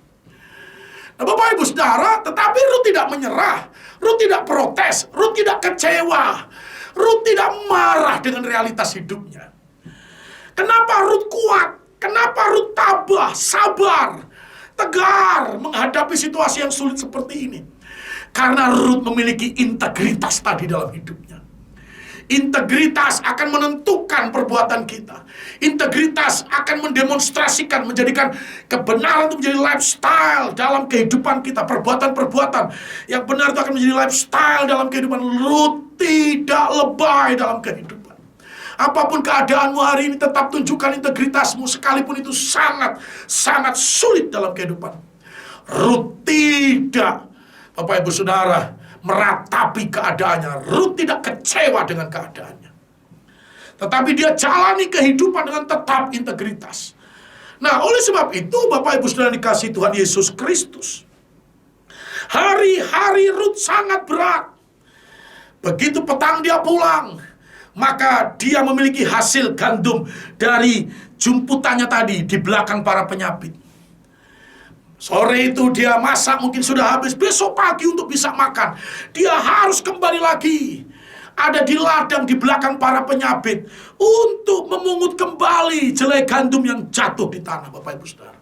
S5: Nah, Bapak Ibu Saudara, tetapi Rut tidak menyerah, Rut tidak protes, Rut tidak kecewa, Rut tidak marah dengan realitas hidupnya. Kenapa Rut kuat? Kenapa Rut tabah, sabar, tegar menghadapi situasi yang sulit seperti ini? Karena Rut memiliki integritas tadi dalam hidupnya. Integritas akan menentukan perbuatan kita. Integritas akan mendemonstrasikan, menjadikan kebenaran itu menjadi lifestyle dalam kehidupan kita. Perbuatan-perbuatan yang benar itu akan menjadi lifestyle dalam kehidupan. Rut tidak lebay dalam kehidupan. Apapun keadaanmu hari ini, tetap tunjukkan integritasmu, sekalipun itu sangat sulit dalam kehidupan. Rut tidak, Bapak Ibu Saudara, meratapi keadaannya. Rut tidak kecewa dengan keadaannya, tetapi dia jalani kehidupan dengan tetap integritas. Nah, oleh sebab itu Bapak Ibu Saudara dikasihi Tuhan Yesus Kristus, hari-hari Rut sangat berat. Begitu petang dia pulang, maka dia memiliki hasil gandum dari jumputannya tadi di belakang para penyabit. Sore itu dia masak, mungkin sudah habis. Besok pagi untuk bisa makan, dia harus kembali lagi ada di ladang di belakang para penyabit untuk memungut kembali jelai gandum yang jatuh di tanah, Bapak Ibu Saudara.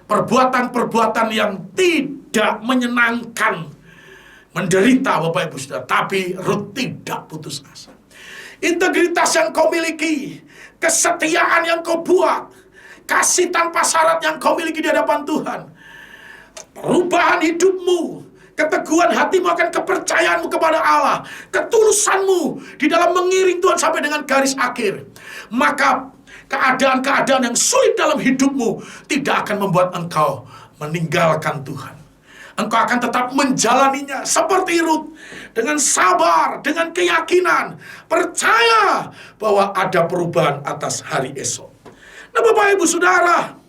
S5: Perbuatan-perbuatan yang tidak menyenangkan, menderita, Bapak Ibu Saudara. Tapi Rut tidak putus asa. Integritas yang kau miliki, kesetiaan yang kau buat, kasih tanpa syarat yang kau miliki di hadapan Tuhan, perubahan hidupmu, keteguhan hatimu akan kepercayaanmu kepada Allah, ketulusanmu di dalam mengiring Tuhan sampai dengan garis akhir, maka keadaan-keadaan yang sulit dalam hidupmu tidak akan membuat engkau meninggalkan Tuhan. Engkau akan tetap menjalaninya seperti Rut, dengan sabar, dengan keyakinan, percaya bahwa ada perubahan atas hari esok. Nah, Bapak Ibu Saudara,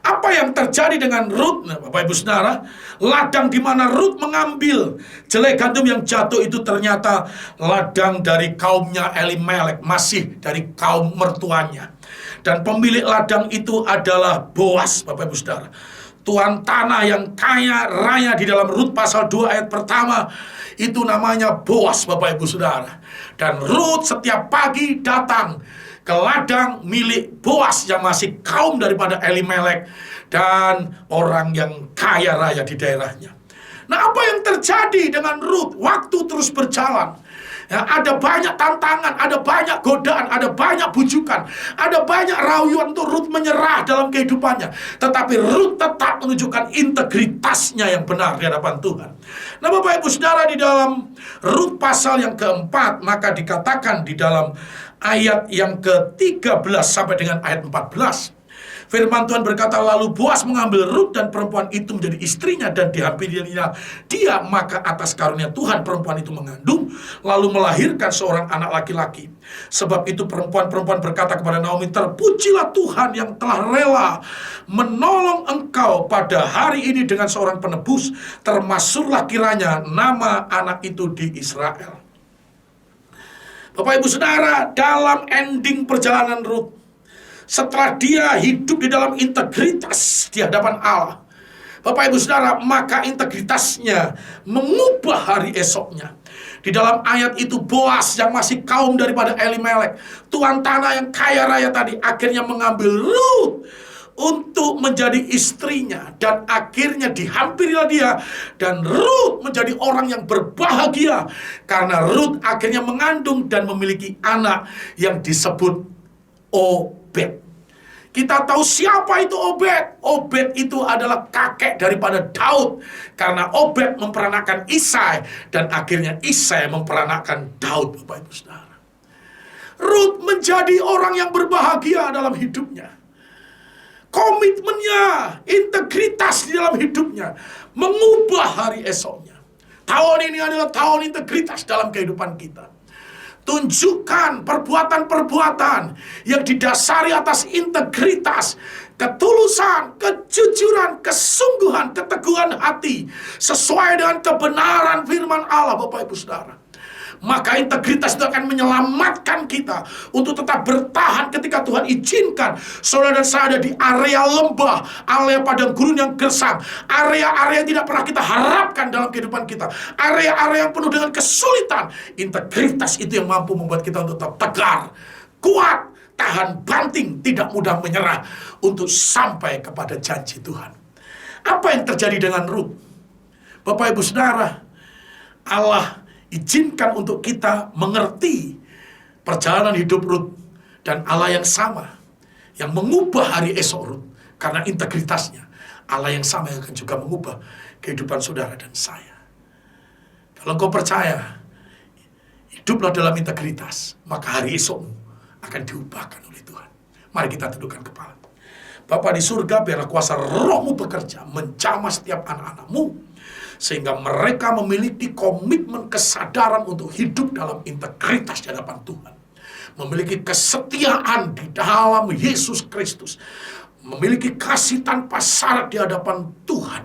S5: Apa yang terjadi dengan Rut? Nah, Bapak Ibu Saudara, ladang di mana Rut mengambil jelai gandum yang jatuh itu ternyata ladang dari kaumnya Elimelek, masih dari kaum mertuanya. Dan pemilik ladang itu adalah Boas, Bapak Ibu Saudara. Tuan tanah yang kaya raya di dalam Rut pasal 2 ayat pertama itu namanya Boas, Bapak Ibu Saudara. Dan Rut setiap pagi datang ke ladang milik Boas yang masih kaum daripada Elimelek dan orang yang kaya raya di daerahnya. Nah, apa yang terjadi dengan Rut? Waktu terus berjalan. Ya, ada banyak tantangan, ada banyak godaan, ada banyak bujukan, ada banyak rayuan untuk Rut menyerah dalam kehidupannya. Tetapi Rut tetap menunjukkan integritasnya yang benar di hadapan Tuhan. Nah, Bapak Ibu Saudara, di dalam Rut pasal yang keempat, maka dikatakan di dalam ayat yang ke-13 sampai dengan ayat 14. Firman Tuhan berkata, lalu Boas mengambil Rut dan perempuan itu menjadi istrinya dan dihampirinya dia, maka atas karunia Tuhan perempuan itu mengandung lalu melahirkan seorang anak laki-laki. Sebab itu perempuan-perempuan berkata kepada Naomi, terpujilah Tuhan yang telah rela menolong engkau pada hari ini dengan seorang penebus, termasuklah kiranya nama anak itu di Israel. Bapak Ibu Saudara, dalam ending perjalanan Rut, setelah dia hidup di dalam integritas di hadapan Allah, Bapak Ibu Saudara, maka integritasnya mengubah hari esoknya. Di dalam ayat itu Boas yang masih kaum daripada Elimelek, tuan tanah yang kaya raya tadi, akhirnya mengambil Rut untuk menjadi istrinya. Dan akhirnya dihampirilah dia, dan Rut menjadi orang yang berbahagia karena Rut akhirnya mengandung dan memiliki anak yang disebut Obed. Kita tahu siapa itu Obed. Obed itu adalah kakek daripada Daud, karena Obed memperanakan Isai dan akhirnya Isai memperanakan Daud, Bapak Ibu Saudara. Rut menjadi orang yang berbahagia dalam hidupnya. Komitmennya, integritas di dalam hidupnya mengubah hari esoknya. Tahun ini adalah tahun integritas dalam kehidupan kita. Tunjukkan perbuatan-perbuatan yang didasari atas integritas, ketulusan, kejujuran, kesungguhan, keteguhan hati, sesuai dengan kebenaran firman Allah, Bapak Ibu Saudara. Maka integritas itu akan menyelamatkan kita untuk tetap bertahan ketika Tuhan izinkan saudara dan saya ada di area lembah, area padang gurun yang gersang, area-area yang tidak pernah kita harapkan dalam kehidupan kita, area-area yang penuh dengan kesulitan. Integritas itu yang mampu membuat kita untuk tetap tegar, kuat, tahan banting, tidak mudah menyerah untuk sampai kepada janji Tuhan. Apa yang terjadi dengan Rut? Bapak Ibu Saudara, Allah izinkan untuk kita mengerti perjalanan hidup Rut, dan Allah yang sama yang mengubah hari esok Rut karena integritasnya. Allah yang sama yang akan juga mengubah kehidupan saudara dan saya. Kalau engkau percaya, hiduplah dalam integritas, maka hari esokmu akan diubahkan oleh Tuhan. Mari kita tundukkan kepala. Bapa di surga, biarlah kuasa Roh-Mu bekerja menjamah setiap anak-anak-Mu, sehingga mereka memiliki komitmen kesadaran untuk hidup dalam integritas di hadapan Tuhan. Memiliki kesetiaan di dalam Yesus Kristus. Memiliki kasih tanpa syarat di hadapan Tuhan.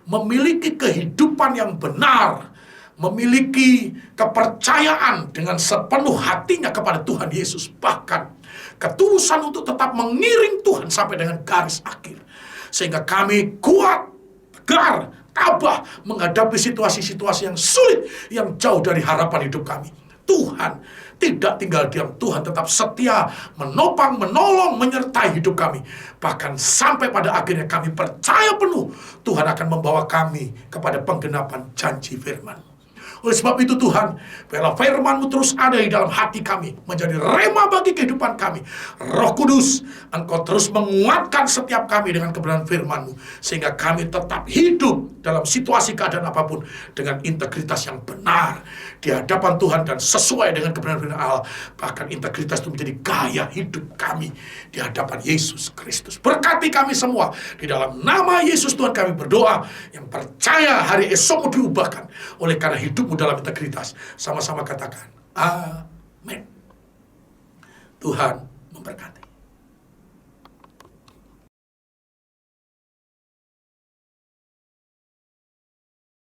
S5: Memiliki kehidupan yang benar. Memiliki kepercayaan dengan sepenuh hatinya kepada Tuhan Yesus. Bahkan ketulusan untuk tetap mengiring Tuhan sampai dengan garis akhir. Sehingga kami kuat, tegar, tabah menghadapi situasi-situasi yang sulit, yang jauh dari harapan hidup kami. Tuhan tidak tinggal diam. Tuhan tetap setia, menopang, menolong, menyertai hidup kami. Bahkan sampai pada akhirnya kami percaya penuh Tuhan akan membawa kami kepada penggenapan janji firman. Oleh sebab itu Tuhan, biarlah firman-Mu terus ada di dalam hati kami, menjadi rema bagi kehidupan kami. Roh Kudus, Engkau terus menguatkan setiap kami dengan kebenaran firman-Mu, sehingga kami tetap hidup dalam situasi keadaan apapun dengan integritas yang benar di hadapan Tuhan dan sesuai dengan kebenaran firman Allah. Bahkan integritas itu menjadi gaya hidup kami di hadapan Yesus Kristus. Berkati kami semua, di dalam nama Yesus Tuhan kami berdoa, yang percaya hari esokmu diubahkan oleh karena hidupmu dalam integritas. Sama-sama katakan amin. Tuhan memberkati.